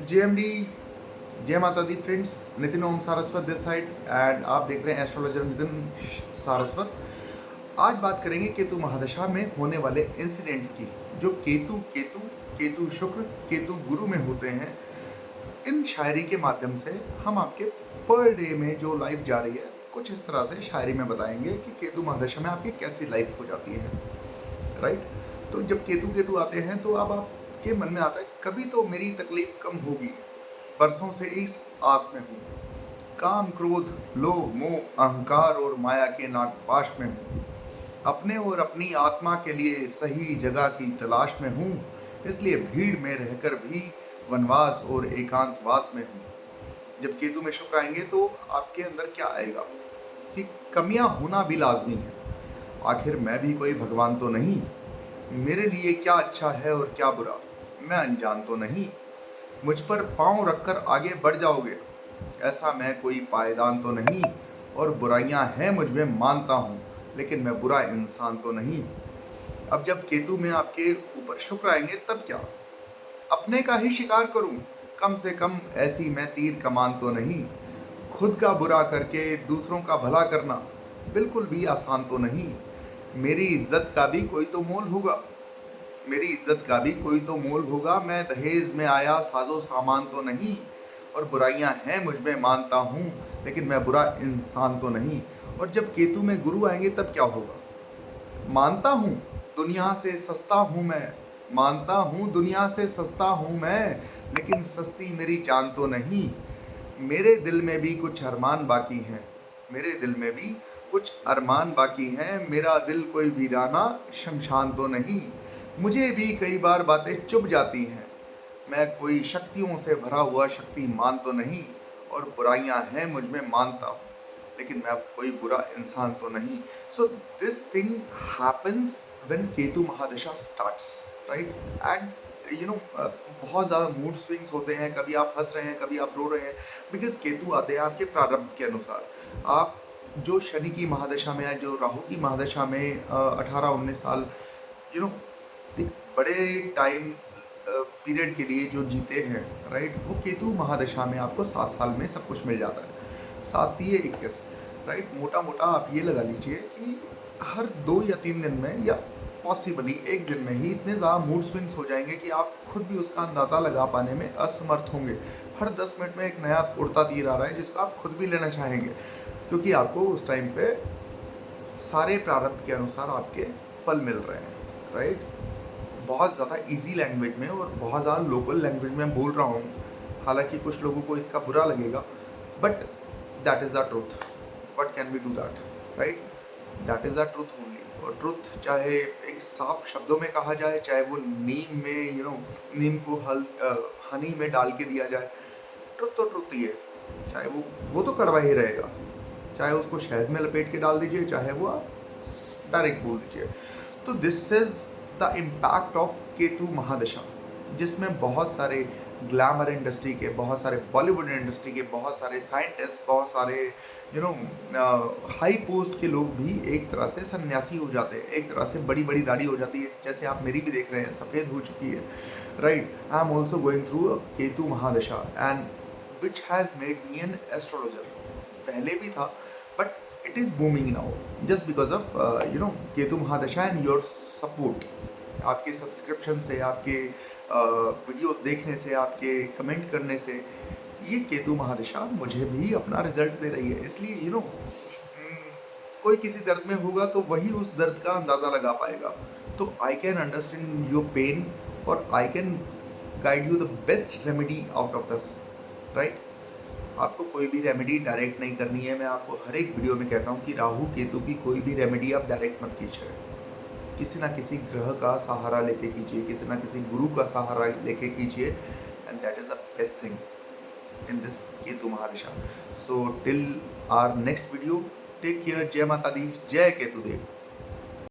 JMD, जय माता दी friends. Nitin Om Saraswat this side and आप देख रहे हैं एस्ट्रोलॉजर नितिन सारस्वत। आज बात करेंगे केतु महादशा में होने वाले इंसिडेंट्स की, जो केतु केतु केतु शुक्र केतु गुरु में होते हैं। इन शायरी के माध्यम से हम आपके पर डे में जो लाइफ जा रही है कुछ इस तरह से शायरी में बताएंगे कि केतु महादशा में आपकी कैसी लाइफ हो जाती है, राइट। तो जब केतु केतु आते हैं तो अब आपके मन में आता है कभी तो मेरी तकलीफ कम होगी, बरसों से इस आस में हूँ, काम क्रोध लोभ मोह अहंकार और माया के नागपाश में हूँ, अपने और अपनी आत्मा के लिए सही जगह की तलाश में हूँ, इसलिए भीड़ में रहकर भी वनवास और एकांतवास में हूँ। जब केतु में शुक्र आएंगे तो आपके अंदर क्या आएगा कि कमियां होना भी लाजमी है। आखिर मैं भी कोई भगवान तो नहीं, मेरे लिए क्या अच्छा है और क्या बुरा मैं अनजान तो नहीं, मुझ पर पांव रखकर आगे बढ़ जाओगे, ऐसा मैं कोई पायदान तो नहीं, और बुराइयां हैं मुझ में मानता हूँ, लेकिन मैं बुरा इंसान तो नहीं। अब जब केतु में आपके ऊपर शुक्र आएंगे तब क्या, अपने का ही शिकार करूं, कम से कम ऐसी मैं तीर कमान तो नहीं, खुद का बुरा करके दूसरों का भला करना बिल्कुल भी आसान तो नहीं, मेरी इज्जत का भी कोई तो मोल होगा, मेरी इज्जत का भी कोई तो मोल होगा, मैं दहेज में आया साजो सामान तो नहीं, और बुराइयां हैं मुझ में मानता हूँ, लेकिन मैं बुरा इंसान तो नहीं। और जब केतु में गुरु आएंगे तब क्या होगा, मानता हूँ दुनिया से सस्ता हूँ मैं, मानता हूँ दुनिया से सस्ता हूँ मैं, लेकिन सस्ती मेरी जान तो नहीं, मेरे दिल में भी कुछ अरमान बाकी हैं, मेरे दिल में भी कुछ अरमान बाकी हैं, मेरा दिल कोई वीराना शमशान तो नहीं, मुझे भी कई बार बातें चुभ जाती हैं, मैं कोई शक्तियों से भरा हुआ शक्तिमान तो नहीं, और बुराइयां हैं मुझ में मानता हूँ, लेकिन मैं कोई बुरा इंसान तो नहीं। So this thing happens when Ketu mahadasha starts, right. And बहुत ज़्यादा मूड स्विंग्स होते हैं, कभी आप हंस रहे हैं कभी आप रो रहे हैं, बिकॉज केतु आते हैं आपके प्रारब्ध के अनुसार। आप जो शनि की महादशा में है, जो राहु की महादशा में 18-19 साल एक बड़े टाइम पीरियड के लिए जो जीते हैं, राइट, वो केतु महादशा में आपको 7 साल में सब कुछ मिल जाता है। 7-21, राइट। मोटा मोटा आप ये लगा लीजिए कि हर 2 या 3 दिन में या पॉसिबली एक दिन में ही इतने ज़्यादा मूड स्विंग्स हो जाएंगे कि आप खुद भी उसका अंदाज़ा लगा पाने में असमर्थ होंगे। हर 10 मिनट में एक नया उड़ता तीर आ रहा है जिसको आप खुद भी लेना चाहेंगे, क्योंकि आपको उस टाइम पे सारे प्रारब्ध के अनुसार आपके फल मिल रहे हैं, राइट। बहुत ज़्यादा इजी लैंग्वेज में और बहुत ज़्यादा लोकल लैंग्वेज में बोल रहा हूँ, हालांकि कुछ लोगों को इसका बुरा लगेगा, but that is the truth. What can we do that, right. That is the truth only. और ट्रूथ चाहे एक साफ शब्दों में कहा जाए, चाहे वो नीम में नीम को हनी में डाल के दिया जाए, ट्रुथ तो ट्रुथ ही है। चाहे वो तो कड़वा ही रहेगा, चाहे उसको शहद में लपेट के डाल दीजिए, चाहे वो आप डायरेक्ट बोल दीजिए। तो this is the impact of Ketu mahadasha, जिसमें बहुत सारे ग्लैमर इंडस्ट्री के, बहुत सारे बॉलीवुड इंडस्ट्री के, बहुत सारे साइंटिस्ट, बहुत सारे हाई पोस्ट के लोग भी एक तरह से सन्यासी हो जाते हैं, एक तरह से बड़ी बड़ी दाढ़ी हो जाती है, जैसे आप मेरी भी देख रहे हैं सफ़ेद हो चुकी है, right. I am also going through a Ketu mahadasha and which has made me an astrologer. पहले भी था but it is booming now just because of Ketu mahadasha and your support. आपके सब्सक्रिप्शन से, आपके वीडियोस देखने से, आपके कमेंट करने से ये केतु महादशा मुझे भी अपना रिजल्ट दे रही है। इसलिए कोई किसी दर्द में होगा तो वही उस दर्द का अंदाज़ा लगा पाएगा। तो I can understand your pain और I can guide you the best remedy out of this, right. आपको कोई भी रेमेडी डायरेक्ट नहीं करनी है। मैं आपको हर एक वीडियो में कहता हूँ कि राहु केतु की कोई भी रेमेडी आप डायरेक्ट मत कीजिए, किसी ना किसी ग्रह का सहारा लेके कीजिए, किसी ना किसी गुरु का सहारा लेके कीजिए, and that is the best thing in this Ketu mahadasha. So till our next video, take care. जय माता दी, जय केतु देव।